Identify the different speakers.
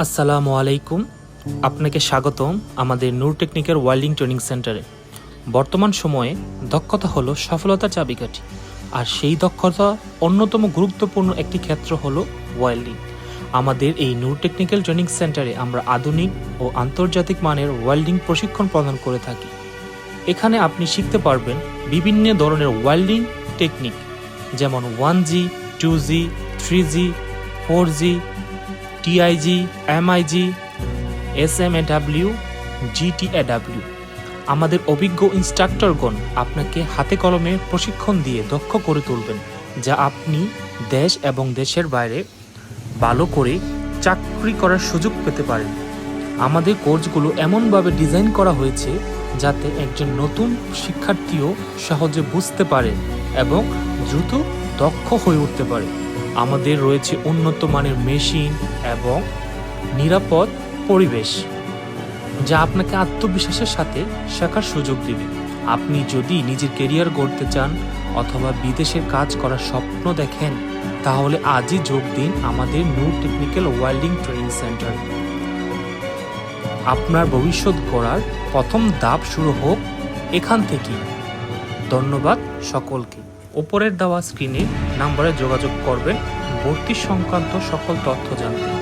Speaker 1: আসসালামু আলাইকুম, আপনাকে স্বাগতম আমাদের নূর টেকনিকের ওয়েল্ডিং ট্রেনিং সেন্টারে। বর্তমান সময়ে দক্ষতা হলো সফলতার চাবিকাঠি, আর সেই দক্ষতা অন্যতম গুরুত্বপূর্ণ একটি ক্ষেত্র হলো ওয়েল্ডিং। আমাদের এই নূর টেকনিক্যাল ট্রেনিং সেন্টারে আমরা আধুনিক ও আন্তর্জাতিক মানের ওয়েল্ডিং প্রশিক্ষণ প্রদান করে থাকি। এখানে আপনি শিখতে পারবেন বিভিন্ন ধরনের ওয়েল্ডিং টেকনিক, যেমন 1G, 2G, 3G, 4G, TIG, MIG, SMAW, GTAW। আমাদের অভিজ্ঞ ইনস্ট্রাক্টরগণ আপনাকে হাতে কলমে প্রশিক্ষণ দিয়ে দক্ষ করে তুলবেন, যা আপনি দেশ এবং দেশের বাইরে ভালো করে চাকরি করার সুযোগ পেতে পারেন। আমাদের কোর্সগুলো এমনভাবে ডিজাইন করা হয়েছে যাতে একজন নতুন শিক্ষার্থীও সহজে বুঝতে পারে এবং দ্রুত দক্ষ হয়ে উঠতে পারে। আমাদের রয়েছে উন্নত মানের মেশিন এবং নিরাপদ পরিবেশ, যা আপনাকে আত্মবিশ্বাসের সাথে শেখার সুযোগ দেবে। আপনি যদি নিজের কেরিয়ার গড়তে চান অথবা বিদেশে কাজ করার স্বপ্ন দেখেন, তাহলে আজই যোগ দিন আমাদের নূর টেকনিক্যাল ওয়েল্ডিং ট্রেনিং সেন্টার। আপনার ভবিষ্যৎ গড়ার প্রথম ধাপ শুরু হোক এখান থেকেই। ধন্যবাদ সকলকে। ওপরের দেওয়া স্ক্রিনে নম্বরে যোগাযোগ করবেন ভর্তি সংক্রান্ত সকল তথ্য জানতে।